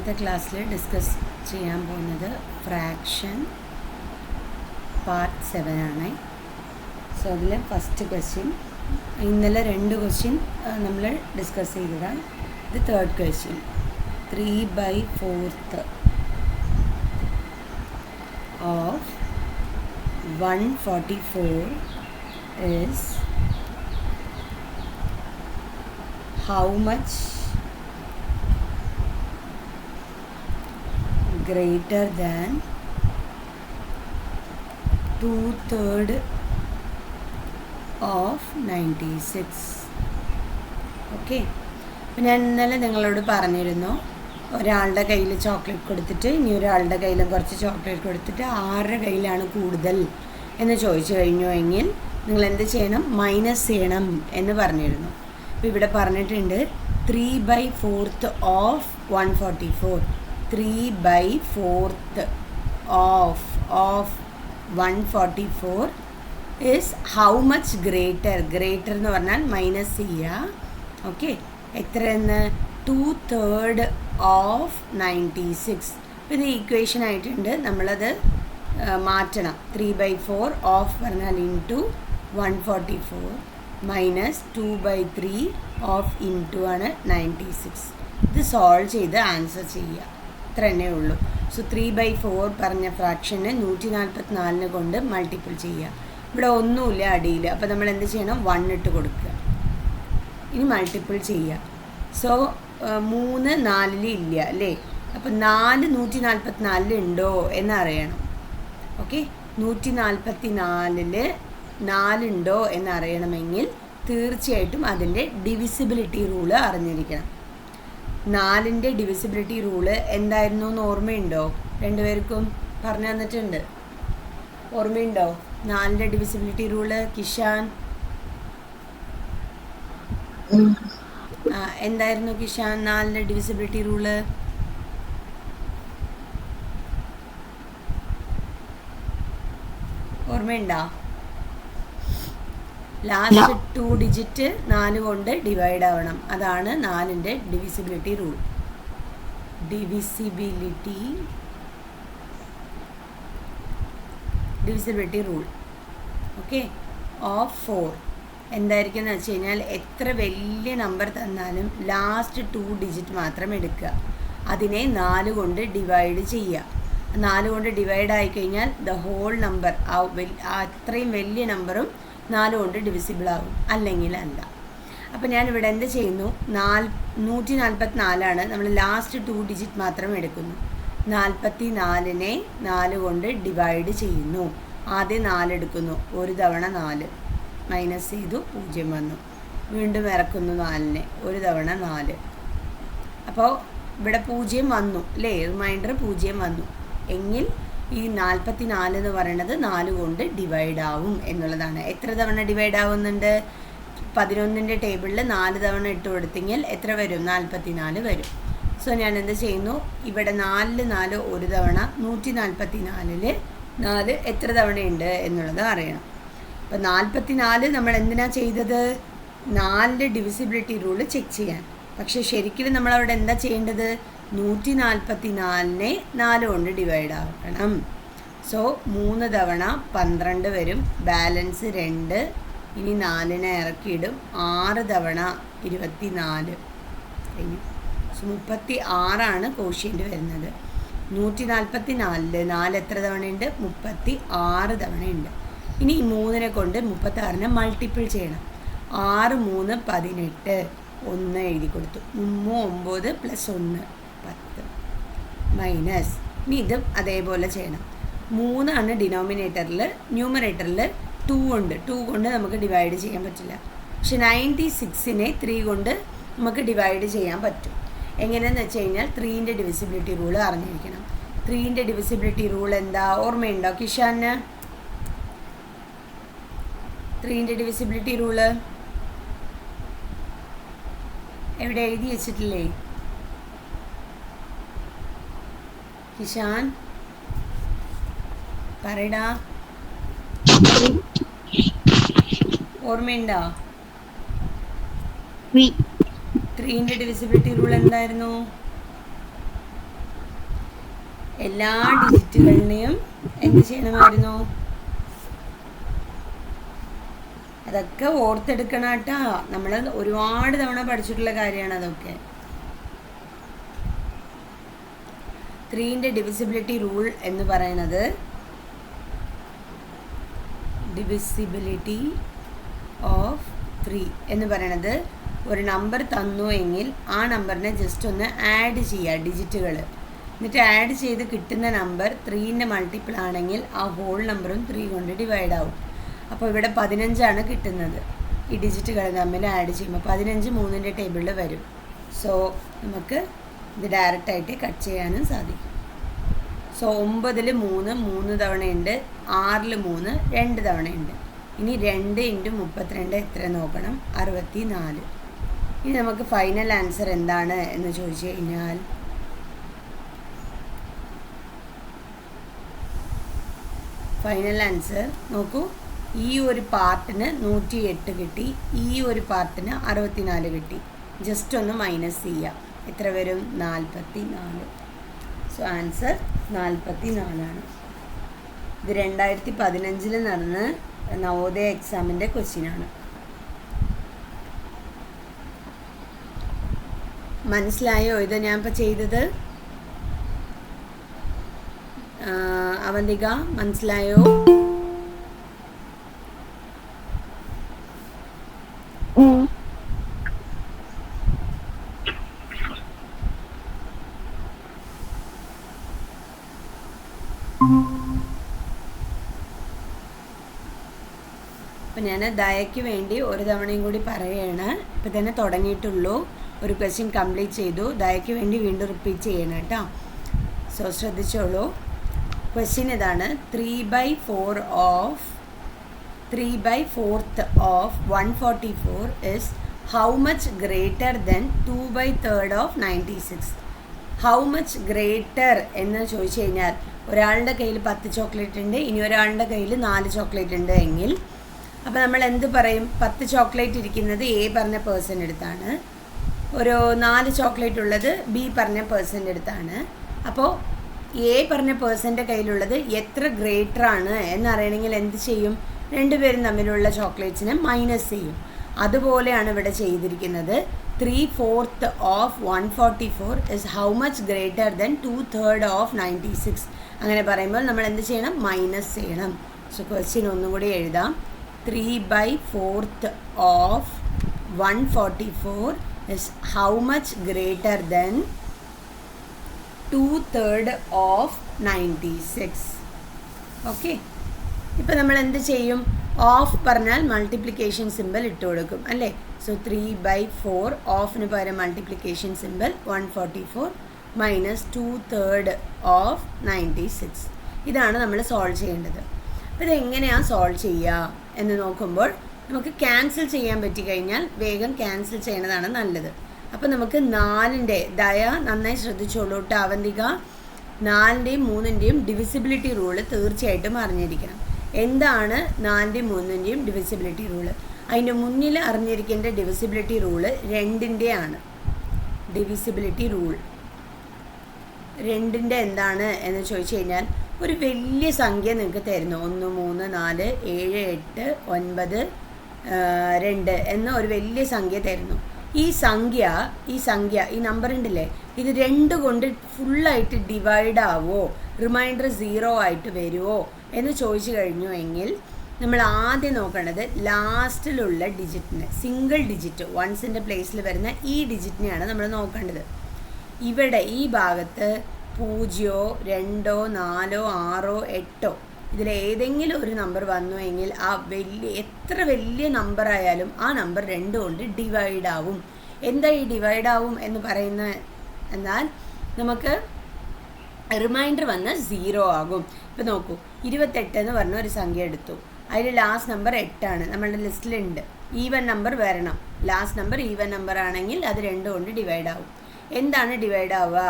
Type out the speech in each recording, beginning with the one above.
ഇന്നത്തെ ക്ലാസ്സിൽ ഡിസ്കസ് ചെയ്യാൻ പോകുന്നത് ഫ്രാക്ഷൻ പാർട്ട് 7 ആണ്. സോ അതിൽ ഫസ്റ്റ് ക്വസ്റ്റ്യൻ, ഇന്നലെ 2 ക്വസ്റ്റ്യൻ നമ്മൾ ഡിസ്കസ് ചെയ്തതാണ്. ഇത് third question. 3/4 of 144 is how much greater than 2/3 of 96. Okay, അപ്പം ഞാൻ ഇന്നലെ നിങ്ങളോട് പറഞ്ഞിരുന്നു, ഒരാളുടെ കയ്യിൽ ചോക്ലേറ്റ് കൊടുത്തിട്ട് ഇനി ഒരാളുടെ കയ്യിലും കുറച്ച് ചോക്ലേറ്റ് കൊടുത്തിട്ട് ആരുടെ കയ്യിലാണ് കൂടുതൽ എന്ന് ചോദിച്ചു കഴിഞ്ഞുവെങ്കിൽ നിങ്ങൾ എന്ത് ചെയ്യണം? മൈനസ് ചെയ്യണം എന്ന് പറഞ്ഞിരുന്നു. അപ്പോൾ ഇവിടെ പറഞ്ഞിട്ടുണ്ട് 3/4 of 144. 3/4 of 144 is how much greater. Greater എന്ന് പറഞ്ഞാൽ മൈനസ് ചെയ്യുക. ഓക്കെ, എത്രയെന്ന്? 2/3 ഓഫ് 96. അപ്പോൾ ഇത് ഈക്വേഷൻ ആയിട്ടുണ്ട്, നമ്മളത് മാറ്റണം. 3/4 ഓഫ് പറഞ്ഞാൽ ഇൻറ്റു 144 മൈനസ് 2/3 ഓഫ് ഇൻറ്റു ആണ് 96. ഇത് സോൾവ് ചെയ്ത് ആൻസർ ചെയ്യുക, ഇത്ര തന്നെ ഉള്ളൂ. സോ 3/4 പറഞ്ഞ ഫ്രാക്ഷന് 144 കൊണ്ട് മൾട്ടിപ്പിൾ ചെയ്യുക. ഇവിടെ ഒന്നുമില്ല അടിയിൽ, അപ്പോൾ നമ്മൾ എന്ത് ചെയ്യണം? 1 ഇട്ട് കൊടുക്കുക. ഇനി മൾട്ടിപ്പിൾ ചെയ്യുക. സോ 3 4 ഇല്ല അല്ലേ? അപ്പോൾ 4 144 ഉണ്ടോ എന്നറിയണം. ഓക്കെ, 144 4 ഉണ്ടോ എന്നറിയണമെങ്കിൽ തീർച്ചയായിട്ടും അതിൻ്റെ ഡിവിസിബിലിറ്റി റൂള് അറിഞ്ഞിരിക്കണം. 4ൻ്റെ ഡിവിസിബിലിറ്റി റൂള് എന്തായിരുന്നു എന്ന് ഓർമ്മയുണ്ടോ? രണ്ടുപേർക്കും പറഞ്ഞു തന്നിട്ടുണ്ട്, ഓർമ്മയുണ്ടോ? 4ൻ്റെ ഡിവിസിബിലിറ്റി റൂള് കിഷാൻ എന്തായിരുന്നു? കിഷാൻ 4ൻ്റെ ഡിവിസിബിലിറ്റി റൂള് ഓർമ്മയുണ്ടോ? ലാസ്റ്റ് 2 ഡിജിറ്റ് 4 കൊണ്ട് ഡിവൈഡ് ആവണം. അതാണ് 4ൻ്റെ divisibility rule. Divisibility rule okay of 4 എന്തായിരിക്കും എന്ന് വെച്ച് കഴിഞ്ഞാൽ, എത്ര വലിയ നമ്പർ തന്നാലും ലാസ്റ്റ് 2 ഡിജിറ്റ് മാത്രം എടുക്കുക, അതിനെ 4 കൊണ്ട് ഡിവൈഡ് ചെയ്യുക. 4 കൊണ്ട് ഡിവൈഡ് ആയിക്കഴിഞ്ഞാൽ ദ ഹോൾ നമ്പർ, അത്രയും വലിയ നമ്പറും 4 കൊണ്ട് ഡിവിസിബിൾ ആകും, അല്ലെങ്കിൽ അല്ല. അപ്പോൾ ഞാനിവിടെ എന്ത് ചെയ്യുന്നു? 144 നമ്മൾ ലാസ്റ്റ് 2 ഡിജിറ്റ് മാത്രം എടുക്കുന്നു. 44നെ 4 കൊണ്ട് ഡിവൈഡ് ചെയ്യുന്നു. ആദ്യം 4 എടുക്കുന്നു, ഒരു തവണ 4 മൈനസ് ചെയ്തു, 0 വന്നു. വീണ്ടും ഇറക്കുന്നു 4നെ, ഒരു തവണ 4. അപ്പോൾ ഇവിടെ 0 വന്നു അല്ലേ? റിമൈൻഡർ 0 വന്നു എങ്കിൽ ഈ 44 എന്ന് പറയുന്നത് 4 കൊണ്ട് ഡിവൈഡ് ആവും എന്നുള്ളതാണ്. എത്ര തവണ ഡിവൈഡ് ആവുന്നുണ്ട്? 11ൻ്റെ ടേബിളിൽ 4 തവണ ഇട്ട് കൊടുത്തെങ്കിൽ എത്ര വരും? 44 വരും. സോ ഞാൻ എന്ത് ചെയ്യുന്നു? ഇവിടെ 4 4 ഒരു തവണ, 144 4 എത്ര തവണയുണ്ട് എന്നുള്ളത് അറിയണം. അപ്പോൾ 44 നമ്മൾ എന്തിനാ ചെയ്തത്? 4ൻ്റെ ഡിവിസിബിലിറ്റി റൂള് ചെക്ക് ചെയ്യാൻ. പക്ഷേ ശരിക്കും നമ്മളവിടെ എന്താ ചെയ്യേണ്ടത്? 144നെ 4 കൊണ്ട് ഡിവൈഡ് ആക്കണം. സോ 3 തവണ 12 വരും, ബാലൻസ് 2. ഇനി 4നെ ഇറക്കിയിടും, 6 തവണ 24 കഴിഞ്ഞു. സോ 36 കോഷ്യൻ്റ് വരുന്നത്. 144 4 എത്ര തവണയുണ്ട്? 36 തവണയുണ്ട്. ഇനി ഈ 3നെ കൊണ്ട് 36നെ മൾട്ടിപ്പിൾ ചെയ്യണം. 6 3 18, 1 എഴുതി കൊടുത്തു. 9 + 1 10 മൈനസ്. ഇനി ഇതും അതേപോലെ ചെയ്യണം. 3 ആണ് ഡിനോമിനേറ്ററിൽ, ന്യൂമറേറ്ററിൽ 2 ഉണ്ട്. 2 കൊണ്ട് നമുക്ക് ഡിവൈഡ് ചെയ്യാൻ പറ്റില്ല. പക്ഷെ 96നെ 3 കൊണ്ട് നമുക്ക് ഡിവൈഡ് ചെയ്യാൻ പറ്റും. എങ്ങനെയെന്ന് വെച്ച് കഴിഞ്ഞാൽ 3ൻ്റെ ഡിവിസിബിലിറ്റി റൂൾ അറിഞ്ഞിരിക്കണം. 3ൻ്റെ ഡിവിസിബിലിറ്റി റൂൾ എന്താ? ഓർമ്മയുണ്ടോ കിഷാന്? 3ൻ്റെ ഡിവിസിബിലിറ്റി റൂള് എവിടെ എഴുതി വെച്ചിട്ടില്ലേ കിഷാൻ? പറയടാ, ഓർമ്മയുണ്ടോ? 3ന്റെ ഡിവിസിബിലിറ്റി റൂൾ എന്തായിരുന്നു? എല്ലാ ഡിജിറ്റുകളിനെയും എന്ത് ചെയ്യണമായിരുന്നു? അതൊക്കെ ഓർത്തെടുക്കണം കേട്ടോ. നമ്മൾ ഒരുപാട് തവണ പഠിച്ചിട്ടുള്ള കാര്യമാണ് അതൊക്കെ. 3ൻ്റെ ഡിവിസിബിലിറ്റി റൂൾ എന്ന് പറയുന്നത്, ഡിവിസിബിലിറ്റി ഓഫ് 3 എന്ന് പറയണത്, ഒരു നമ്പർ തന്നു എങ്കിൽ ആ നമ്പറിനെ ജസ്റ്റ് ഒന്ന് ആഡ് ചെയ്യുക ഡിജിറ്റുകൾ. എന്നിട്ട് ആഡ് ചെയ്ത് കിട്ടുന്ന നമ്പർ 3ൻ്റെ മൾട്ടിപ്പിൾ ആണെങ്കിൽ ആ ഹോൾ നമ്പറും 3 കൊണ്ട് ഡിവൈഡ് ആവും. അപ്പോൾ ഇവിടെ 15 കിട്ടുന്നത്. ഈ ഡിജിറ്റുകൾ തമ്മിൽ ആഡ് ചെയ്യുമ്പോൾ 15 3ൻ്റെ ടേബിളിൽ വരും. സോ നമുക്ക് ഇത് ഡയറക്റ്റായിട്ട് കട്ട് ചെയ്യാനും സാധിക്കും. സോ 9ൽ 3 തവണയുണ്ട്, 6ൽ 3 2 തവണയുണ്ട്. ഇനി 2 × 32 എത്ര നോക്കണം? 64. ഇനി നമുക്ക് ഫൈനൽ ആൻസർ എന്താണ് എന്ന് ചോദിച്ചു കഴിഞ്ഞാൽ, ഫൈനൽ ആൻസർ നോക്കൂ. ഈ ഒരു പാർട്ടിന് 108 കിട്ടി, ഈ ഒരു പാർട്ടിന് 64 കിട്ടി. ജസ്റ്റ് ഒന്ന് മൈനസ് ചെയ്യാം. എത്ര വരും? 44. So answer 44. ഇത് 2015 നടന്ന നവോദയ എക്സാമിൻ്റെ ക്വസ്റ്റ്യനാണ്. മനസ്സിലായോ ഇത് ഞാൻ ഇപ്പോൾ ചെയ്തത്? അവന്തിക മനസ്സിലായോ? അപ്പം ഞാൻ ദയയ്ക്ക് വേണ്ടി ഒരു തവണയും കൂടി പറയുകയാണ്. ഇപ്പം തന്നെ തുടങ്ങിയിട്ടുള്ളൂ. ഒരു ക്വസ്റ്റ്യൻ കംപ്ലീറ്റ് ചെയ്തു. ദയയ്ക്ക് വേണ്ടി വീണ്ടും റിപ്പീറ്റ് ചെയ്യണം കേട്ടോ. സോ ശ്രദ്ധിച്ചോളൂ. ക്വസ്റ്റ്യൻ ഇതാണ്. 3/4 of 144 is how much greater than 2/3 of 96? How much greater എന്ന് ചോദിച്ചു കഴിഞ്ഞാൽ, ഒരാളുടെ കയ്യിൽ 10 ചോക്ലേറ്റ് ഉണ്ട്, ഇനി ഒരാളുടെ കയ്യിൽ 4 ചോക്ലേറ്റ് ഉണ്ട് എങ്കിൽ അപ്പോൾ നമ്മൾ എന്ത് പറയും? 10 ചോക്ലേറ്റ് ഇരിക്കുന്നത് എ പറഞ്ഞ പേഴ്സൻ്റെ അടുത്താണ്, ഒരു 4 ചോക്ലേറ്റ് ഉള്ളത് ബി പറഞ്ഞ പേഴ്സൻ്റെ അടുത്താണ്. അപ്പോൾ എ പറഞ്ഞ പേഴ്സൻ്റെ കയ്യിലുള്ളത് എത്ര ഗ്രേറ്ററാണ് എന്നറിയണമെങ്കിൽ എന്ത് ചെയ്യും? രണ്ടുപേരും തമ്മിലുള്ള ചോക്ലേറ്റ്സിനെ മൈനസ് ചെയ്യും. അതുപോലെയാണ് ഇവിടെ ചെയ്തിരിക്കുന്നത്. 3/4 of 144 is how much greater than 2/3 of 96. അങ്ങനെ പറയുമ്പോൾ നമ്മൾ എന്ത് ചെയ്യണം? മൈനസ് ചെയ്യണം. സോ ക്വസ്റ്റ്യൻ ഒന്നും കൂടി എഴുതാം. 3/4 of 144 is how much greater than 2/3 of 96. Okay, ഇപ്പം നമ്മൾ എന്ത് ചെയ്യും? ഓഫ് പറഞ്ഞാൽ മൾട്ടിപ്ലിക്കേഷൻ സിമ്പിൾ ഇട്ട് കൊടുക്കും അല്ലേ? സോ 3/4 ഓഫിന് പകരം മൾട്ടിപ്ലിക്കേഷൻ സിമ്പിൾ 144 മൈനസ് 2/3 ഓഫ് 96. ഇതാണ് നമ്മൾ സോൾവ് ചെയ്യേണ്ടത്. അപ്പോൾ ഇതെങ്ങനെയാണ് സോൾവ് ചെയ്യുക എന്ന് നോക്കുമ്പോൾ നമുക്ക് ക്യാൻസൽ ചെയ്യാൻ പറ്റിക്കഴിഞ്ഞാൽ വേഗം ക്യാൻസൽ ചെയ്യണതാണ് നല്ലത്. അപ്പോൾ നമുക്ക് 4ൻ്റെ ദയ നന്നായി ശ്രദ്ധിച്ചോളൂ കേട്ടോ അവന്തിക. 4ൻ്റെയും 3ൻ്റെയും ഡിവിസിബിലിറ്റി റൂള് തീർച്ചയായിട്ടും അറിഞ്ഞിരിക്കണം. എന്താണ് 4ൻ്റെയും 3ൻ്റെയും ഡിവിസിബിലിറ്റി റൂള്? അതിൻ്റെ മുന്നിൽ അറിഞ്ഞിരിക്കേണ്ട ഡിവിസിബിലിറ്റി റൂള് 2ൻ്റെ ആണ്. ഡിവിസിബിലിറ്റി റൂൾ 2ൻ്റെ എന്താണ് എന്ന് ചോദിച്ചു കഴിഞ്ഞാൽ, ഒരു വലിയ സംഖ്യ നിങ്ങൾക്ക് തരുന്നു. 1 3 4 7 8 9 2 എന്ന ഒരു വലിയ സംഖ്യ തരുന്നു. ഈ നമ്പർ ഉണ്ടല്ലേ, ഇത് 2 കൊണ്ട് ഫുള്ളായിട്ട് ഡിവൈഡ് ആവോ, റിമൈൻഡർ 0 ആയിട്ട് വരുമോ എന്ന് ചോദിച്ചു കഴിഞ്ഞു എങ്കിൽ നമ്മൾ ആദ്യം നോക്കേണ്ടത് ലാസ്റ്റിലുള്ള ഡിജിറ്റിനെ, സിംഗിൾ ഡിജിറ്റ് വൺസിൻ്റെ പ്ലേസിൽ വരുന്ന ഈ ഡിജിറ്റിനെയാണ് നമ്മൾ നോക്കേണ്ടത്. ഇവിടെ ഈ ഭാഗത്ത് 0 2 4 6 8 ഇതിലേതെങ്കിലും ഒരു നമ്പർ വന്നു എങ്കിൽ ആ എത്ര വലിയ നമ്പർ ആയാലും ആ നമ്പർ 2 കൊണ്ട് ഡിവൈഡ് ആവും. എന്താ ഈ ഡിവൈഡ് ആവും എന്ന് പറയുന്നത് എന്നാൽ നമുക്ക് റിമൈൻഡർ വന്ന് 0 ആകും. ഇപ്പം നോക്കൂ, 28 എന്ന് പറഞ്ഞ ഒരു സംഖ്യ എടുത്തു. അതിൽ ലാസ്റ്റ് നമ്പർ 8 ആണ്, നമ്മളുടെ ലിസ്റ്റിലുണ്ട്. ഈവൻ നമ്പർ വരണം. ലാസ്റ്റ് നമ്പർ ഈവൻ നമ്പർ ആണെങ്കിൽ അത് 2 കൊണ്ട് ഡിവൈഡ് ആവും. എന്താണ് ഡിവൈഡ് ആവുക?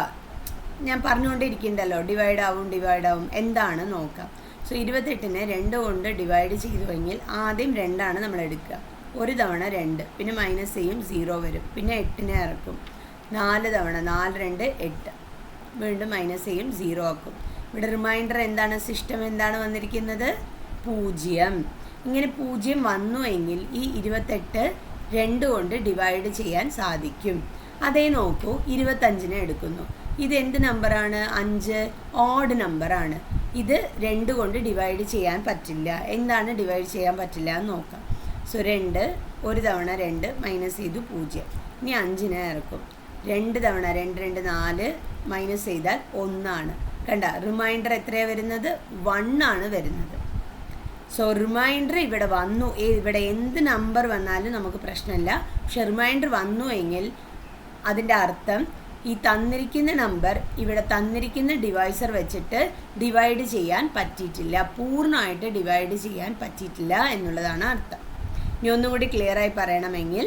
ഞാൻ പറഞ്ഞുകൊണ്ടിരിക്കുന്നുണ്ടല്ലോ, ഡിവൈഡ് ആവും. എന്താണ് നോക്കാം. സോ 28നെ 2 കൊണ്ട് ഡിവൈഡ് ചെയ്തുവെങ്കിൽ ആദ്യം 2 നമ്മൾ എടുക്കുക. ഒരു തവണ 2, പിന്നെ മൈനസ് ചെയ്യും, 0 വരും. പിന്നെ 8നെ ഇറക്കും. 4 തവണ 4 2 8. വീണ്ടും മൈനസ് ചെയ്യും, 0 ആക്കും. ഇവിടെ റിമൈൻഡർ എന്താണ്, സിസ്റ്റം എന്താണ് വന്നിരിക്കുന്നത്, 0. ഇങ്ങനെ 0 വന്നു എങ്കിൽ ഈ 28 2 കൊണ്ട് ഡിവൈഡ് ചെയ്യാൻ സാധിക്കും. അതേ നോക്കൂ, 25 എടുക്കുന്നു. ഇത് എന്ത് നമ്പറാണ്, 5 ഓഡ് നമ്പറാണ്. ഇത് 2 കൊണ്ട് ഡിവൈഡ് ചെയ്യാൻ പറ്റില്ല. എന്താണ് ഡിവൈഡ് ചെയ്യാൻ പറ്റില്ല എന്ന് നോക്കാം. സോ 2 ഒരു തവണ 2 മൈനസ് ചെയ്തു 0. ഇനി 5 ഇറക്കും. 2 തവണ 2 2 4 മൈനസ് ചെയ്താൽ 1 ആണ്. കണ്ട, റിമൈൻഡർ എത്രയാണ് വരുന്നത്, 1 ആണ് വരുന്നത്. സോ റിമൈൻഡർ ഇവിടെ വന്നു, ഇവിടെ എന്ത് നമ്പർ വന്നാലും നമുക്ക് പ്രശ്നമില്ല. പക്ഷെ റിമൈൻഡർ വന്നു എങ്കിൽ അതിൻ്റെ അർത്ഥം ഈ തന്നിരിക്കുന്ന നമ്പർ ഇവിടെ തന്നിരിക്കുന്ന ഡിവൈസർ വെച്ചിട്ട് ഡിവൈഡ് ചെയ്യാൻ പറ്റിയിട്ടില്ല, പൂർണ്ണമായിട്ട് ഡിവൈഡ് ചെയ്യാൻ പറ്റിയിട്ടില്ല എന്നുള്ളതാണ് അർത്ഥം. ഇനി ഒന്നുകൂടി ക്ലിയറായി പറയണമെങ്കിൽ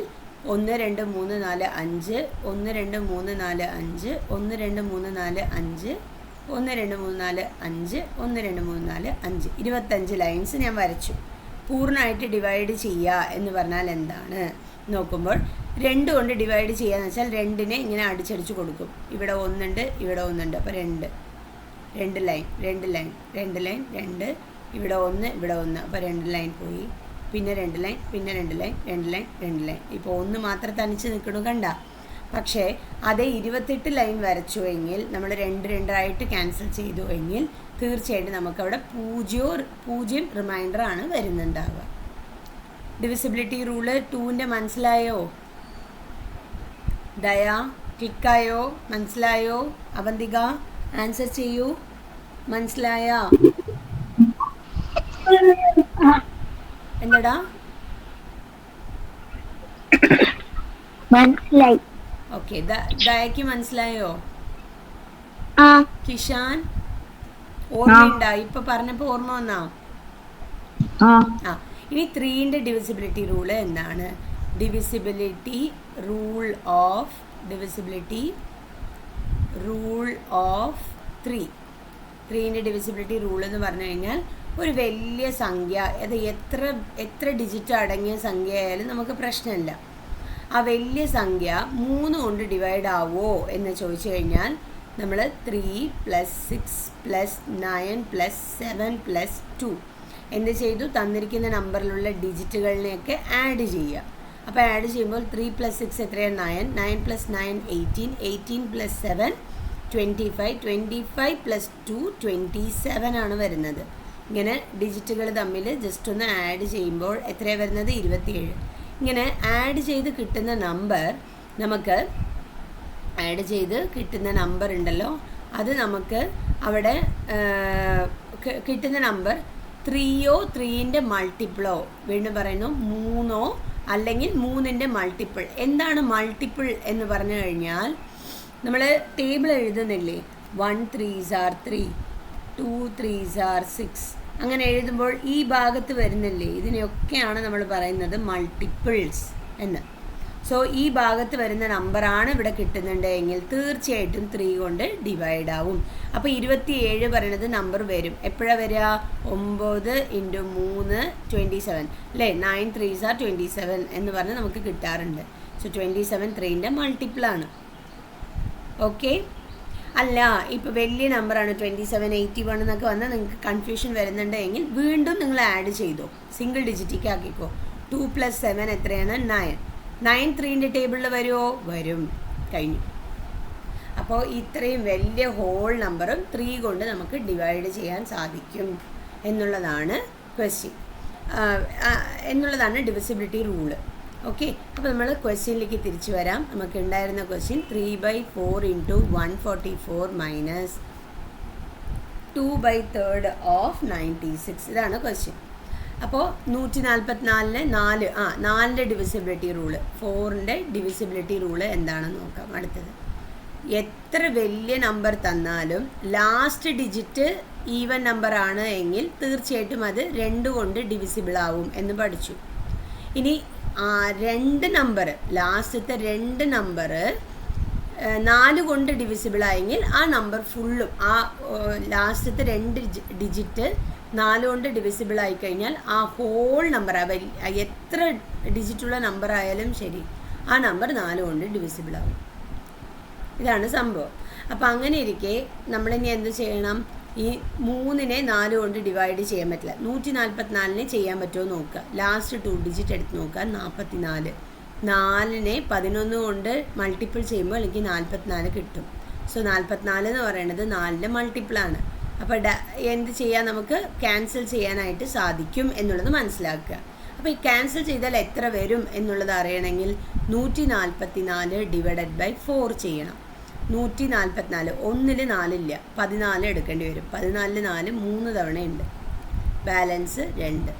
1 2 3 4 5 1 2 3 4 5 1 2 3 4 5 1 2 3 4 5 1 2 3 4 5 25 ലൈൻസ് ഞാൻ വരച്ചു. പൂർണ്ണമായിട്ട് ഡിവൈഡ് ചെയ്യുക എന്ന് പറഞ്ഞാൽ എന്താണ് നോക്കുമ്പോൾ 2 കൊണ്ട് ഡിവൈഡ് ചെയ്യാന്ന് വെച്ചാൽ 2നെ ഇങ്ങനെ അടിച്ചടിച്ച് കൊടുക്കും. ഇവിടെ 1 ഉണ്ട്, ഇവിടെ 1 ഉണ്ട്. അപ്പോൾ 2 ലൈൻ 2 ലൈൻ 2 ലൈൻ 2, ഇവിടെ 1 ഇവിടെ 1. അപ്പോൾ 2 ലൈൻ പോയി, പിന്നെ 2 ലൈൻ, പിന്നെ 2 ലൈൻ 2 ലൈൻ 2 ലൈൻ. ഇപ്പോൾ 1 മാത്രം തനിച്ച് നിൽക്കണു, കണ്ട. പക്ഷേ അതേ 28 ലൈൻ വരച്ചു എങ്കിൽ നമ്മൾ 2 2 ആയിട്ട് ക്യാൻസൽ ചെയ്തു എങ്കിൽ തീർച്ചയായിട്ടും നമുക്കവിടെ 0 റിമൈൻഡറാണ് വരുന്നുണ്ടാവുക. ഡിവിസിബിലിറ്റി റൂള് 2ൻ്റെ മനസ്സിലായോ? ദയ ക്ലിക്കായോ? മനസ്സിലായോ? അവന്തിക ആൻസർ ചെയ്യൂ. മനസ്സിലായ? എന്താടാ? മനസ്സിലായി. ഓക്കെ, ദയക്ക് മനസ്സിലായോ? കിഷാൻ ഓർമ്മയുണ്ടാ? ഇപ്പൊ പറഞ്ഞപ്പോ ഓർമ്മ വന്നാ? ഇനി 3ൻ്റെ ഡിവിസിബിലിറ്റി റൂള് എന്താണ്? ഡിവിസിബിലിറ്റി റൂൾ ഓഫ് 3ൻ്റെ ഡിവിസിബിലിറ്റി റൂൾ എന്ന് പറഞ്ഞു കഴിഞ്ഞാൽ ഒരു വലിയ സംഖ്യ, അത് എത്ര ഡിജിറ്റ് അടങ്ങിയ സംഖ്യ ആയാലും നമുക്ക് പ്രശ്നമില്ല. ആ വലിയ സംഖ്യ 3 കൊണ്ട് ഡിവൈഡ് ആവോ എന്ന് ചോദിച്ചു കഴിഞ്ഞാൽ നമ്മൾ 3 + 6 + 9 + 7 + 2 എന്ത് ചെയ്തു, തന്നിരിക്കുന്ന നമ്പറിലുള്ള ഡിജിറ്റുകളിനെയൊക്കെ ആഡ് ചെയ്യുക. അപ്പോൾ ആഡ് ചെയ്യുമ്പോൾ 3 + 6 എത്രയാണ്, 9 9 + 9 18 18 + 7 25 25 + 2 27 ആണ് വരുന്നത്. ഇങ്ങനെ ഡിജിറ്റുകൾ തമ്മിൽ ജസ്റ്റ് ഒന്ന് ആഡ് ചെയ്യുമ്പോൾ എത്രയാണ് വരുന്നത്, 27. ഇങ്ങനെ ആഡ് ചെയ്ത് കിട്ടുന്ന നമ്പർ ഉണ്ടല്ലോ, അത് നമുക്ക് അവിടെ കിട്ടുന്ന നമ്പർ 3യോ 3ൻ്റെ മൾട്ടിപ്പിളോ, വീണ്ടും പറയുന്നു 3ഓ അല്ലെങ്കിൽ 3ൻ്റെ മൾട്ടിപ്പിൾ. എന്താണ് മൾട്ടിപ്പിൾ എന്ന് പറഞ്ഞു കഴിഞ്ഞാൽ നമ്മൾ table എഴുതുന്നില്ലേ, 1 3s are 3, 2 3s are 6, അങ്ങനെ എഴുതുമ്പോൾ ഈ ഭാഗത്ത് വരുന്നില്ലേ, ഇതിനെയൊക്കെയാണ് നമ്മൾ പറയുന്നത് മൾട്ടിപ്പിൾസ് എന്ന്. സോ ഈ ഭാഗത്ത് വരുന്ന നമ്പറാണ് ഇവിടെ കിട്ടുന്നുണ്ട് എങ്കിൽ തീർച്ചയായിട്ടും 3 കൊണ്ട് ഡിവൈഡ് ആവും. അപ്പോൾ 27 പറയുന്നത് നമ്പർ വരും. എപ്പോഴാണ് വരിക, 9 × 3 27 അല്ലേ, 9 3s are 27 എന്ന് പറഞ്ഞ് നമുക്ക് കിട്ടാറുണ്ട്. സോ 27 3ൻ്റെ മൾട്ടിപ്പിളാണ്. ഓക്കെ, അല്ല ഇപ്പോൾ വലിയ നമ്പറാണ് 27 81 എന്നൊക്കെ വന്നാൽ നിങ്ങൾക്ക് കൺഫ്യൂഷൻ വരുന്നുണ്ടെങ്കിൽ വീണ്ടും നിങ്ങൾ ആഡ് ചെയ്തോ, സിംഗിൾ ഡിജിറ്റിക്ക് ആക്കിക്കോ. 2 + 7 എത്രയാണ്, 9. 9 3ൻ്റെ ടേബിളിൽ വരുമോ, വരും, കഴിഞ്ഞു. അപ്പോൾ ഇത്രയും വലിയ ഹോൾ നമ്പറും 3 കൊണ്ട് നമുക്ക് ഡിവൈഡ് ചെയ്യാൻ സാധിക്കും എന്നുള്ളതാണ് ക്വസ്റ്റ്യൻ, എന്നുള്ളതാണ് ഡിവിസിബിലിറ്റി റൂള്. ഓക്കെ, അപ്പോൾ നമ്മൾ ക്വസ്റ്റ്യനിലേക്ക് തിരിച്ചു വരാം. നമുക്ക് ഉണ്ടായിരുന്ന ക്വസ്റ്റ്യൻ 3/4 × 144 - 2/3 of 96. ഇതാണ് ക്വസ്റ്റ്യൻ. അപ്പോൾ 144-ന് 4ൻ്റെ ഡിവിസിബിലിറ്റി റൂള്, 4ൻ്റെ ഡിവിസിബിലിറ്റി റൂള് എന്താണെന്ന് നോക്കാം. അടുത്തത്, എത്ര വലിയ നമ്പർ തന്നാലും ലാസ്റ്റ് ഡിജിറ്റ് ഈവൻ നമ്പർ ആണ് എങ്കിൽ തീർച്ചയായിട്ടും അത് 2 കൊണ്ട് ഡിവിസിബിൾ ആവും എന്ന് പഠിച്ചു. ഇനി 2 നമ്പർ, ലാസ്റ്റത്തെ 2 നമ്പർ 4 കൊണ്ട് ഡിവിസിബിൾ ആയെങ്കിൽ ആ നമ്പർ ഫുള്ളും, ആ ലാസ്റ്റത്തെ 2 ഡിജിറ്റ് 4 കൊണ്ട് ഡിവിസിബിൾ ആയിക്കഴിഞ്ഞാൽ ആ ഹോൾ നമ്പർ, എത്ര ഡിജിറ്റുള്ള നമ്പർ ആയാലും ശരി, ആ നമ്പർ 4 കൊണ്ട് ഡിവിസിബിൾ ആവും. ഇതാണ് സംഭവം. അപ്പോൾ അങ്ങനെ ഇരിക്കെ നമ്മളിനി എന്ത് ചെയ്യണം? ഈ 3നെ 4 കൊണ്ട് ഡിവൈഡ് ചെയ്യാൻ പറ്റില്ല. 144നെ ചെയ്യാൻ പറ്റുമോ നോക്കുക. ലാസ്റ്റ് 2 ഡിജിറ്റ് എടുത്ത് നോക്കുക. 44. 4നെ 11 കൊണ്ട് മൾട്ടിപ്പിൾ ചെയ്യുമ്പോൾ എനിക്ക് 44 കിട്ടും. സോ 44 എന്ന് പറയുന്നത് 4ൻ്റെ മൾട്ടിപ്പിളാണ്. അപ്പോൾ എന്ത് ചെയ്യാൻ? നമുക്ക് ക്യാൻസൽ ചെയ്യാനായിട്ട് സാധിക്കും എന്നുള്ളത് മനസ്സിലാക്കുക. അപ്പോൾ ഈ ക്യാൻസൽ ചെയ്താൽ എത്ര വരും എന്നുള്ളത് അറിയണമെങ്കിൽ 144 ഡിവൈഡഡ് ബൈ 4 ചെയ്യണം. 144. 1ൽ 4 ഇല്ല, 14 എടുക്കേണ്ടി വരും. 14ൽ 4 3 തവണയുണ്ട്. ബാലൻസ് 2.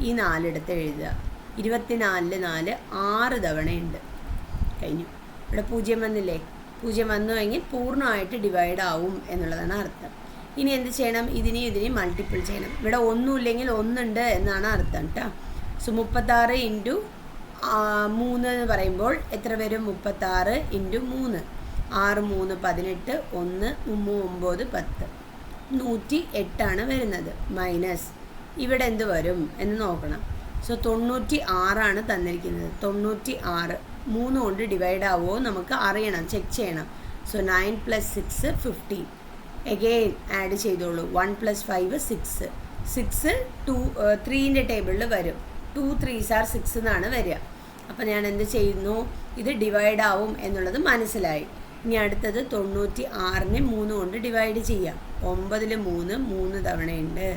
ഈ 4 എടുത്ത് എഴുതുക. 24ൽ 4 6 തവണയുണ്ട്. കഴിഞ്ഞു. ഇവിടെ 0 വന്നില്ലേ? 0 വന്നുവെങ്കിൽ പൂർണ്ണമായിട്ട് ഡിവൈഡ് ആവും എന്നുള്ളതാണ് അർത്ഥം. ഇനി എന്ത് ചെയ്യണം? ഇതിനെയും മൾട്ടിപ്പിൾ ചെയ്യണം. ഇവിടെ ഒന്നുമില്ലെങ്കിൽ 1 ഉണ്ട് എന്നാണ് അർത്ഥം കേട്ടോ. സോ 36 ഇൻറ്റു 3 എന്ന് പറയുമ്പോൾ എത്ര വരും? 36 ഇൻറ്റു 3. 6 3 18, 1 9 10. 108 വരുന്നത്. മൈനസ് ഇവിടെ എന്ത് വരും എന്ന് നോക്കണം. സോ 96 തന്നിരിക്കുന്നത്. 96 3 കൊണ്ട് ഡിവൈഡ് ആവുമോ നമുക്ക് അറിയണം, ചെക്ക് ചെയ്യണം. സോ 9 + 6 15. എഗെയിൻ ആഡ് ചെയ്തോളൂ. 1 + 5 6. 6 3ൻ്റെ ടേബിളിൽ വരും. 2 3s are 6 എന്നാണ് വരിക. അപ്പോൾ ഞാൻ എന്ത് ചെയ്യുന്നു? ഇത് ഡിവൈഡ് ആവും എന്നുള്ളത് മനസ്സിലായി. ഇനി അടുത്തത് 96നെ 3 കൊണ്ട് ഡിവൈഡ് ചെയ്യാം. 9ൽ 3 3 തവണയുണ്ട്.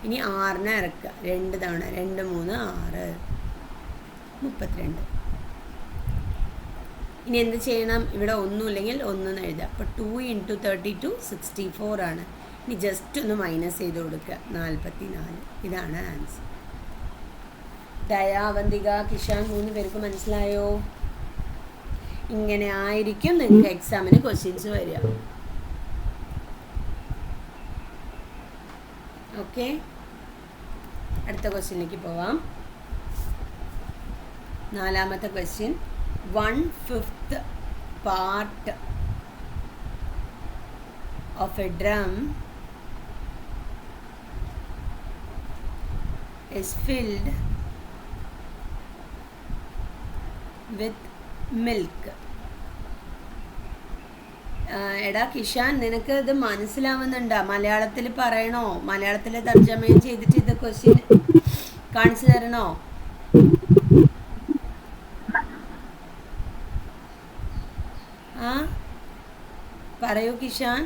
ഇനി 6നെ ഇറക്കുക. 2 തവണ. 2 3 6 32. ഇനി എന്ത് ചെയ്യണം? ഇവിടെ ഒന്നുമില്ലെങ്കിൽ 1 എന്ന് എഴുതുക. അപ്പോൾ 2 × 32 64 ആണ്. ഇനി ജസ്റ്റ് ഒന്ന് മൈനസ് ചെയ്ത് കൊടുക്കുക. 44. ഇതാണ് ആൻസർ. ദയ, അവന്തിക, കിഷാൻ 3 പേർക്ക് മനസ്സിലായോ? ഇങ്ങനെ ആയിരിക്കും നിങ്ങൾക്ക് എക്സാമിന് ക്വസ്റ്റ്യൻസ് വരിക. ഓക്കെ, അടുത്ത ക്വസ്റ്റ്യനിലേക്ക് പോവാം. 4ാമത്തെ question. 1/5 part of a drum is filled with milk. എടാ കിഷാൻ, നിനക്ക് ഇത് മനസ്സിലാവുന്നുണ്ടോ? മലയാളത്തിൽ പറയണോ? മലയാളത്തിൽ തർജ്ജമയും ചെയ്തിട്ട് ഇത് ക്വസ്റ്റ്യൻ കാണിച്ചു തരണോ? പറയൂ കിഷാൻ.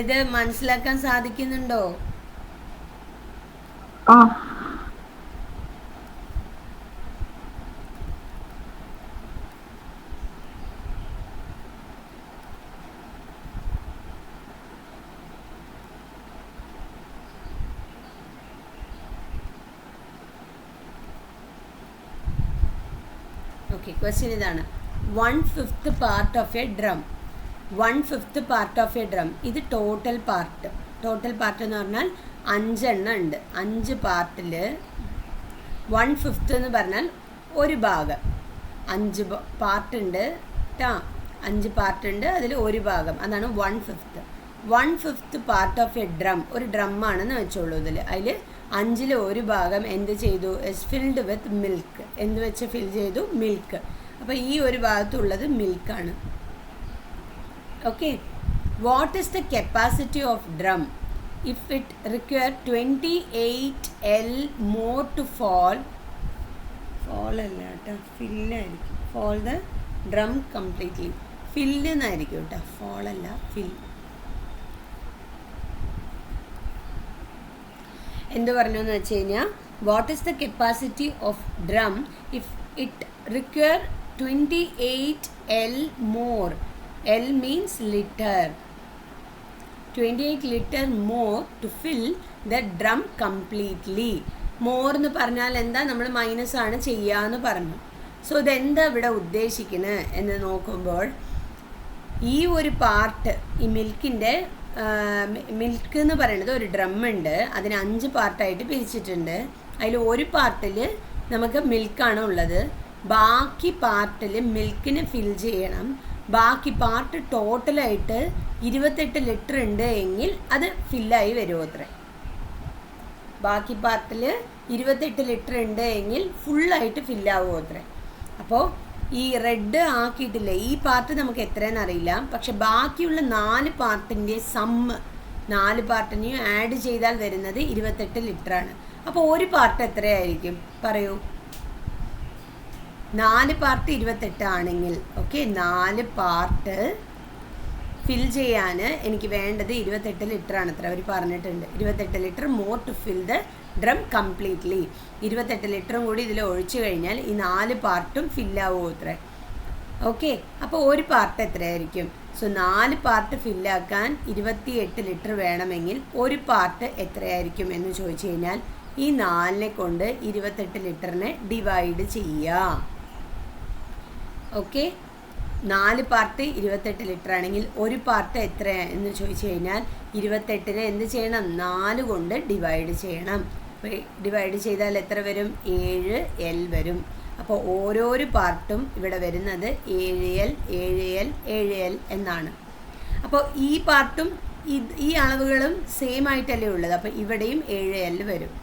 ഇത് മനസ്സിലാക്കാൻ സാധിക്കുന്നുണ്ടോ? ഓക്കെ, ക്വസ്റ്റ്യൻ ഇതാണ്. 1/5 part of a drum. 1/5 part of a drum. ഇത് ടോട്ടൽ പാർട്ട്. ടോട്ടൽ പാർട്ട് എന്ന് പറഞ്ഞാൽ 5 എണ്ണം ഉണ്ട്. 5 പാർട്ടിൽ 1/5 എന്ന് പറഞ്ഞാൽ ഒരു ഭാഗം. 5 പാർട്ടുണ്ട് കേട്ടോ. 5 പാർട്ടുണ്ട്, അതിൽ ഒരു ഭാഗം. അതാണ് 1/5. 1/5 part of a drum. ഒരു ഡ്രമ്മാണെന്ന് വെച്ചോളൂ. അതിൽ 5ൽ ഒരു ഭാഗം എന്ത് ചെയ്തു? Is filled with milk. എന്ത് വെച്ച് ഫിൽ ചെയ്തു? മിൽക്ക്. അപ്പോൾ ഈ ഒരു ഭാഗത്തുള്ളത് മിൽക്കാണ്. Okay, what is the capacity of drum if it require 28 L more to full അല്ല കേട്ടോ, ഫില്ലായിരിക്കും. Full the drum completely. Fill എന്നായിരിക്കും കേട്ടോ, ഫോൾ അല്ല, ഫിൽ. എന്ത് പറഞ്ഞു എന്ന് വെച്ച് കഴിഞ്ഞാൽ, what is the capacity of drum if it require 28 L more. L means litre. 28 litre more to fill the drum completely. More എന്ന് പറഞ്ഞാൽ എന്താ? നമ്മൾ മൈനസ് ആണ് ചെയ്യാന്ന് പറഞ്ഞു. സോ ഇതെന്താ ഇവിടെ ഉദ്ദേശിക്കുന്നത് എന്ന് നോക്കുമ്പോൾ, ഈ ഒരു പാർട്ട്, ഈ മിൽക്കിൻ്റെ മിൽക്ക് എന്ന് പറയുന്നത് ഒരു ഡ്രമ്മുണ്ട്. അതിന് 5 പാർട്ടായിട്ട് പിരിച്ചിട്ടുണ്ട്. അതിൽ ഒരു പാർട്ടിൽ നമുക്ക് മിൽക്കാണ് ഉള്ളത്. ബാക്കി പാർട്ടിൽ മിൽക്കിന് ഫിൽ ചെയ്യണം. ബാക്കി പാർട്ട് ടോട്ടലായിട്ട് 28 ലിറ്റർ ഉണ്ട് എങ്കിൽ അത് ഫില്ലായി വരുമോ അത്രേ. ബാക്കി പാർട്ടിൽ 28 ലിറ്റർ ഉണ്ട് എങ്കിൽ ഫുള്ളായിട്ട് ഫില്ലാവുമോ അത്രേ. അപ്പോൾ ഈ റെഡ് ആക്കിയിട്ടില്ലേ, ഈ പാർട്ട് നമുക്ക് എത്രയെന്ന് അറിയില്ല, പക്ഷെ ബാക്കിയുള്ള 4 പാർട്ടിൻ്റെ സമ്മ് 4 പാർട്ടിനെയും ആഡ് ചെയ്താൽ വരുന്നത് 28 ലിറ്ററാണ്. അപ്പോൾ ഒരു പാർട്ട് എത്രയായിരിക്കും പറയൂ? 4 പാർട്ട് 28 ആണെങ്കിൽ ഓക്കെ, 4 പാർട്ട് ഫിൽ ചെയ്യാൻ എനിക്ക് വേണ്ടത് 28 ലിറ്ററാണ് അത്ര അവർ പറഞ്ഞിട്ടുണ്ട്. 28 litre more to fill the drum completely. 28 ലിറ്ററും കൂടി ഇതിൽ ഒഴിച്ചു കഴിഞ്ഞാൽ ഈ 4 പാർട്ടും ഫില്ലാവുമോ അത്ര? ഓക്കെ, അപ്പോൾ ഒരു പാർട്ട് എത്രയായിരിക്കും? സോ 4 പാർട്ട് ഫില്ലാക്കാൻ 28 ലിറ്റർ വേണമെങ്കിൽ ഒരു പാർട്ട് എത്രയായിരിക്കും എന്ന് ചോദിച്ചു കഴിഞ്ഞാൽ ഈ 4നെ കൊണ്ട് 28 ലിറ്ററിനെ ഡിവൈഡ് ചെയ്യുക. ഓക്കെ, 4 പാർട്ട് 28 ലിറ്റർ ആണെങ്കിൽ ഒരു പാർട്ട് എത്ര എന്ന് ചോദിച്ചു കഴിഞ്ഞാൽ 28നെ എന്ത് ചെയ്യണം? 4 കൊണ്ട് ഡിവൈഡ് ചെയ്യണം. അപ്പോൾ ഡിവൈഡ് ചെയ്താൽ എത്ര വരും? 7L വരും. അപ്പോൾ ഓരോരോ പാർട്ടും ഇവിടെ വരുന്നത് 7L 7L 7L എന്നാണ്. അപ്പോൾ ഈ പാർട്ടും ഈ അളവുകളും സെയിം ആയിട്ടല്ലേ ഉള്ളത്, അപ്പോൾ ഇവിടെയും 7L വരും.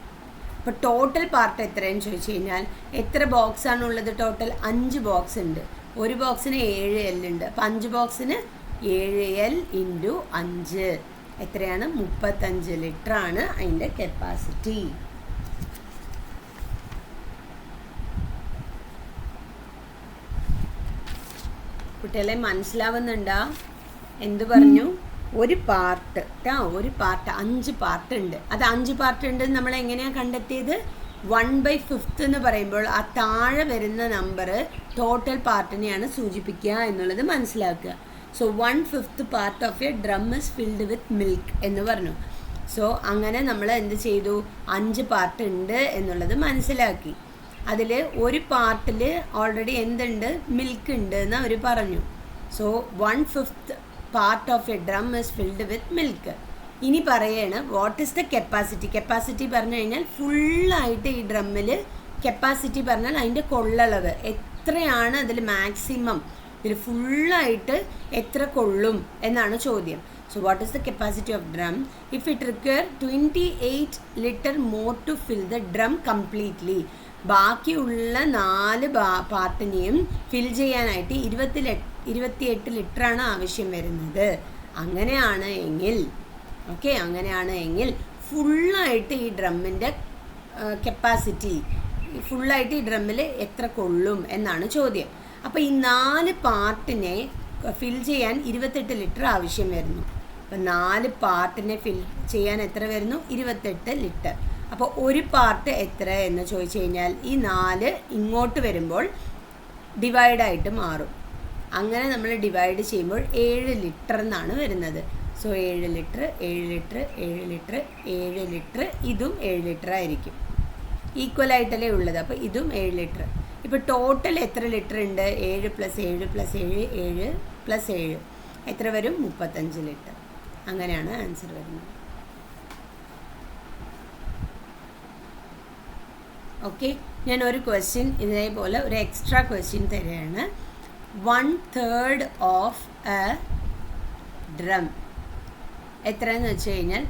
അപ്പോൾ ടോട്ടൽ പാർട്ട് എത്രയെന്ന് ചോദിച്ചു കഴിഞ്ഞാൽ എത്ര ബോക്സാണുള്ളത്? ടോട്ടൽ 5 ബോക്സ് ഉണ്ട്. ഒരു ബോക്സിന് 7L ഉണ്ട്. അപ്പോൾ 5 ബോക്സിന് 7L × 5 എത്രയാണ്? 35 ലിറ്ററാണ് അതിൻ്റെ കപ്പാസിറ്റി. കുട്ടികളെ മനസ്സിലാവുന്നുണ്ടോ? എന്ത് പറഞ്ഞു? ഒരു പാർട്ട് ഒരു പാർട്ട് 5 പാർട്ട് ഉണ്ട്. അത് 5 പാർട്ട് ഉണ്ട് നമ്മൾ എങ്ങനെയാണ് കണ്ടെത്തിയത്? 1/5 എന്ന് പറയുമ്പോൾ ആ താഴെ വരുന്ന നമ്പർ ടോട്ടൽ പാർട്ടിനെയാണ് സൂചിപ്പിക്കുക എന്നുള്ളത് മനസ്സിലാക്കുക. So 1/5 part of A drum is filled with milk എന്ന് പറഞ്ഞു. സോ അങ്ങനെ നമ്മൾ എന്ത് ചെയ്തു? 5 പാർട്ട് ഉണ്ട് എന്നുള്ളത് മനസ്സിലാക്കി. അതിൽ ഒരു പാർട്ടിൽ ഓൾറെഡി എന്തുണ്ട്? മിൽക്ക് ഉണ്ട് എന്ന് അവർ പറഞ്ഞു. So 1/5 part of A drum is filled with milk. ഇനി പറയാണ് what is the capacity. Capacity പറഞ്ഞു കഴിഞ്ഞാൽ ഫുള്ളായിട്ട് ഈ ഡ്രമ്മിൽ കപ്പാസിറ്റി പറഞ്ഞാൽ അതിൻ്റെ കൊള്ളളവ് എത്രയാണ്, അതിൽ മാക്സിമം ഇതിൽ ഫുള്ളായിട്ട് എത്ര കൊള്ളും എന്നാണ് ചോദ്യം. So what is the capacity of drum if it require 28 litre more to fill the drum completely. ബാക്കിയുള്ള 4 പാർട്ടിനെയും ഫിൽ ചെയ്യാനായിട്ട് 28 ലിറ്ററാണ് ആവശ്യം വരുന്നത്. അങ്ങനെയാണ് എങ്കിൽ ഫുള്ളായിട്ട് ഈ ഡ്രമ്മിൻ്റെ കപ്പാസിറ്റി ഫുള്ളായിട്ട് ഈ ഡ്രമ്മിൽ എത്ര കൊള്ളും എന്നാണ് ചോദ്യം. അപ്പോൾ ഈ 4 പാർട്ടിനെ ഫിൽ ചെയ്യാൻ 28 ലിറ്റർ ആവശ്യം വരുന്നു. അപ്പോൾ 4 പാർട്ടിനെ ഫിൽ ചെയ്യാൻ എത്ര വരുന്നു? 28 ലിറ്റർ. അപ്പോൾ ഒരു പാർട്ട് എത്ര എന്ന് ചോദിച്ചു കഴിഞ്ഞാൽ ഈ 4 ഇങ്ങോട്ട് വരുമ്പോൾ ഡിവൈഡായിട്ട് മാറും. അങ്ങനെ നമ്മൾ ഡിവൈഡ് ചെയ്യുമ്പോൾ 7 ലിറ്റർ എന്നാണ് വരുന്നത്. So 7 litre 7 litre 7 litre 7 litre ഇതും 7 ലിറ്റർ ആയിരിക്കും. ഈക്വലായിട്ടല്ലേ ഉള്ളത്. അപ്പോൾ ഇതും 7 ലിറ്റർ. ഇപ്പോൾ ടോട്ടൽ എത്ര ലിറ്റർ ഉണ്ട്? 7 + 7 + 7 7 + 7 എത്ര വരും? 35 ലിറ്റർ. അങ്ങനെയാണ് ആൻസർ വരുന്നത്. ഓക്കെ, ഞാൻ ഒരു ക്വസ്റ്റ്യൻ ഇതേപോലെ ഒരു എക്സ്ട്രാ ക്വസ്റ്റ്യൻ തരികയാണ്. 1/3 ഓഫ് എ ഡ്രം എത്രയെന്ന് വെച്ച് കഴിഞ്ഞാൽ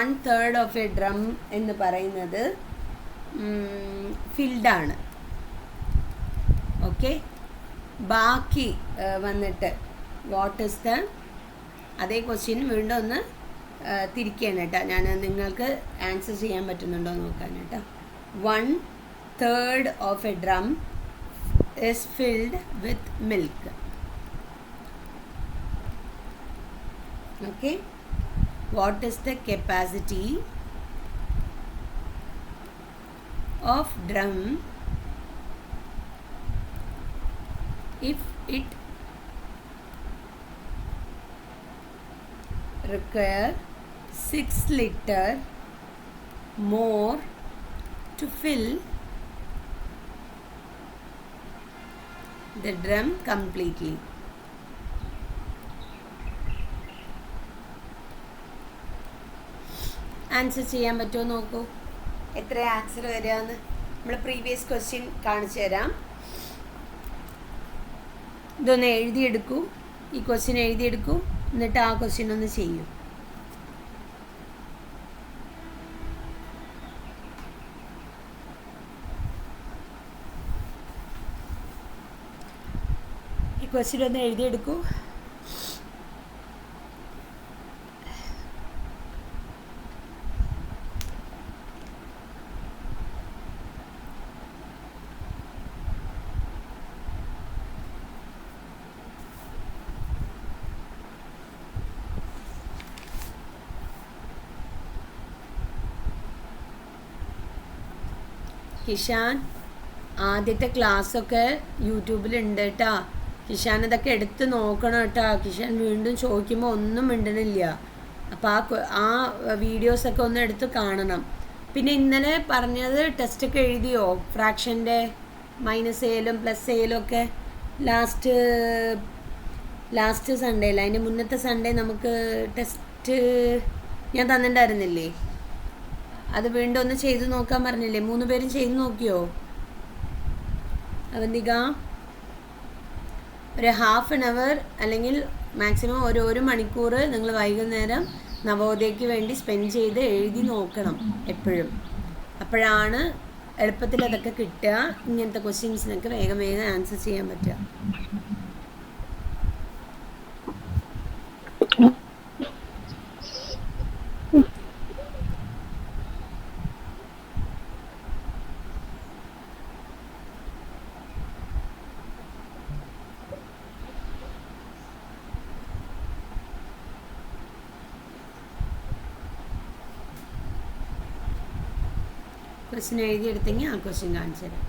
1/3 ഓഫ് എ ഡ്രം എന്ന് പറയുന്നത് ഫിൽഡാണ്. ഓക്കെ, ബാക്കി വന്നിട്ട് വാട്ട് ഈസ് ദ അതേ ക്വസ്റ്റ്യൻ വീണ്ടും ഒന്ന് തിരിക്കുകയാണ് കേട്ടോ. ഞാൻ നിങ്ങൾക്ക് ആൻസർ ചെയ്യാൻ പറ്റുന്നുണ്ടോ എന്ന് നോക്കാൻ കേട്ടോ. 1/3 of A drum is filled with milk. Okay, what is the capacity of drum if it require 6 liter more to fill the drum completely? Answer ചെയ്യാൻ പറ്റുമോ നോക്കൂ. എത്ര ആൻസർ വരികയെന്ന് നമ്മൾ പ്രീവിയസ് ക്വസ്റ്റ്യൻ കാണിച്ചു തരാം. ഇതൊന്ന് എഴുതിയെടുക്കൂ, ഈ ക്വസ്റ്റ്യൻ എഴുതിയെടുക്കൂ, എന്നിട്ട് ആ ക്വസ്റ്റ്യൻ ഒന്ന് ചെയ്യൂ. ക്വസ്റ്റ്യൻ ഒന്ന് എഴുതിയെടുക്കൂ. കിഷാൻ, ആദ്യത്തെ ക്ലാസ്സൊക്കെ യൂട്യൂബിലുണ്ട് കേട്ടോ. കിഷാൻ ഇതൊക്കെ എടുത്ത് നോക്കണം കേട്ടോ. കിഷാൻ വീണ്ടും ചോദിക്കുമ്പോൾ ഒന്നും മിണ്ടണില്ല. അപ്പോൾ ആ വീഡിയോസൊക്കെ ഒന്ന് എടുത്ത് കാണണം. പിന്നെ ഇന്നലെ പറഞ്ഞത് ടെസ്റ്റൊക്കെ എഴുതിയോ? ഫ്രാക്ഷൻ്റെ -7 +7 ഒക്കെ ലാസ്റ്റ് സൺഡേയിൽ, അതിൻ്റെ മുന്നത്തെ സൺഡേ നമുക്ക് ടെസ്റ്റ് ഞാൻ തന്നിട്ടുണ്ടായിരുന്നില്ലേ? അത് വീണ്ടും ഒന്ന് ചെയ്ത് നോക്കാൻ പറഞ്ഞില്ലേ? 3 പേരും ചെയ്ത് നോക്കിയോ? അവന്തിക, ഒരു ½ ആൻ അവർ അല്ലെങ്കിൽ മാക്സിമം ഒരു മണിക്കൂർ നിങ്ങൾ വൈകുന്നേരം നവോദയയ്ക്ക് വേണ്ടി സ്പെൻഡ് ചെയ്ത് എഴുതി നോക്കണം എപ്പോഴും. അപ്പോഴാണ് എളുപ്പത്തിൽ അതൊക്കെ കിട്ടുക. ഇങ്ങനത്തെ ക്വസ്റ്റ്യൻസിനൊക്കെ വേഗം ആൻസർ ചെയ്യാൻ പറ്റുക. ക്വസ്റ്റ്യൻ എഴുതിയെടുത്തെങ്കിൽ ആ ക്വസ്റ്റ്യൻ കാണിച്ചു തരാം.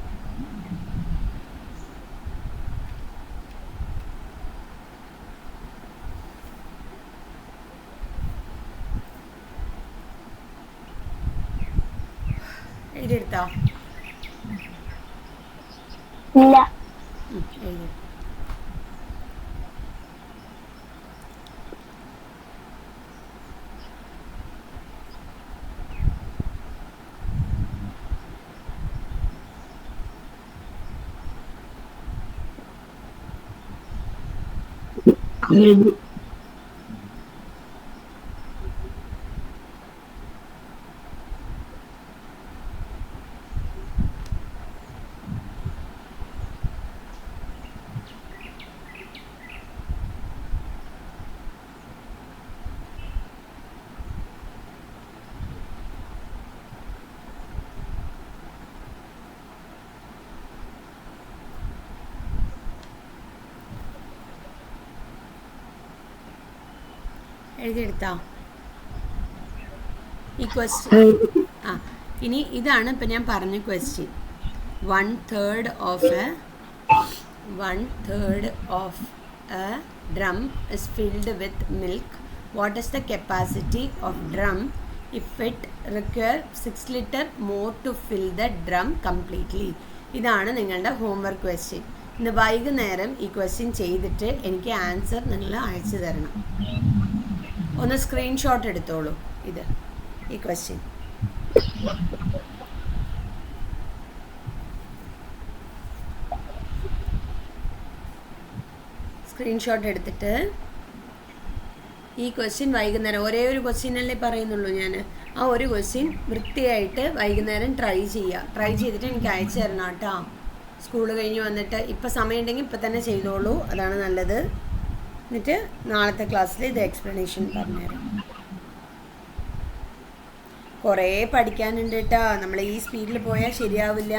എഴുതിയെടുത്തോ? എഴുതി. എഴുതിയെടുത്താ ഈ ക്വസ്റ്റ്യൻ? ഇനി ഇതാണ് ഇപ്പം ഞാൻ പറഞ്ഞ question. 1/3 of A drum is filled with milk. What is the capacity of drum if it requires 6 liter more to fill the drum completely? ഇതാണ് നിങ്ങളുടെ ഹോംവർക്ക് ക്വസ്റ്റ്യൻ. ഇന്ന് വൈകുന്നേരം ഈ ക്വസ്റ്റ്യൻ ചെയ്തിട്ട് എനിക്ക് ആൻസർ നിങ്ങൾ അയച്ചു തരണം. ഒന്ന് സ്ക്രീൻഷോട്ട് എടുത്തോളൂ ഈ ക്വസ്റ്റ്യൻ. സ്ക്രീൻഷോട്ട് എടുത്തിട്ട് ഈ ക്വസ്റ്റ്യൻ വൈകുന്നേരം, ഒരേ ഒരു ക്വസ്റ്റ്യൻ അല്ലേ പറയുന്നുള്ളൂ ഞാൻ, ആ ഒരു ക്വസ്റ്റ്യൻ വൃത്തിയായിട്ട് വൈകുന്നേരം ട്രൈ ചെയ്തിട്ട് എനിക്ക് അയച്ചു തരണം കേട്ടോ. സ്കൂൾ കഴിഞ്ഞ് വന്നിട്ട് ഇപ്പം സമയമുണ്ടെങ്കിൽ ഇപ്പം തന്നെ ചെയ്തോളൂ, അതാണ് നല്ലത്. എന്നിട്ട് നാളത്തെ ക്ലാസ്സിൽ ഇത് എക്സ്പ്ലനേഷൻ പറഞ്ഞുതരാം. കുറേ പഠിക്കാനുണ്ട് കേട്ടോ. നമ്മൾ ഈ സ്പീഡിൽ പോയാൽ ശരിയാവില്ല.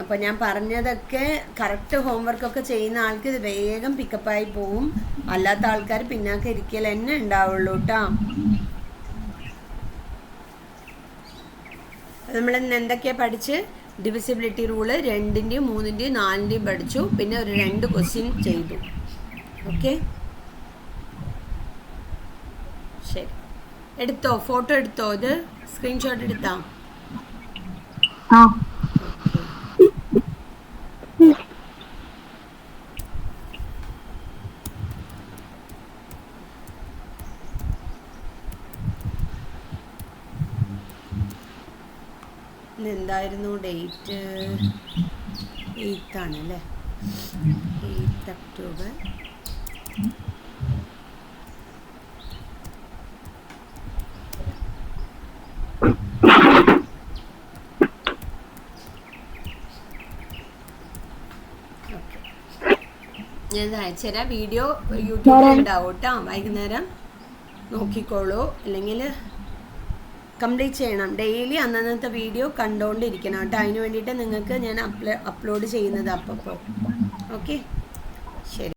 അപ്പോൾ ഞാൻ പറഞ്ഞതൊക്കെ കറക്റ്റ് ഹോംവർക്കൊക്കെ ചെയ്യുന്ന ആൾക്ക് ഇത് വേഗം പിക്കപ്പായി പോവും. അല്ലാത്ത ആൾക്കാർ പിന്നാക്കം ഇരിക്കൽ തന്നെ ഉണ്ടാവുള്ളൂ കേട്ടോ. നമ്മളിന്ന് എന്തൊക്കെയാണ് പഠിച്ച്? ഡിവിസിബിലിറ്റി റൂള് 2ൻ്റെയും 3ൻ്റെയും 4ൻ്റെയും പഠിച്ചു. പിന്നെ ഒരു 2 ക്വസ്റ്റ്യൻ ചെയ്തു. ഓക്കെ, ശരി. എടുത്തോ? ഫോട്ടോ എടുത്തോ? ഇത് സ്ക്രീൻഷോട്ട് എടുത്താ? എന്തായിരുന്നു ഡേറ്റ്? 8 ആണല്ലേ, 8 ഒക്ടോബർ. ഞാൻ അയച്ചുതരാം. വീഡിയോ യൂട്യൂബിൽ ഉണ്ടാവും കേട്ടോ. വൈകുന്നേരം നോക്കിക്കോളൂ. അല്ലെങ്കിൽ കംപ്ലീറ്റ് ചെയ്യണം. ഡെയിലി അന്നന്നത്തെ വീഡിയോ കണ്ടുകൊണ്ടിരിക്കണം കേട്ടോ. അതിന് വേണ്ടിയിട്ട് നിങ്ങൾക്ക് ഞാൻ അപ്ലോഡ് ചെയ്യുന്നത് അപ്പോൾ. ഓക്കെ, ശരി.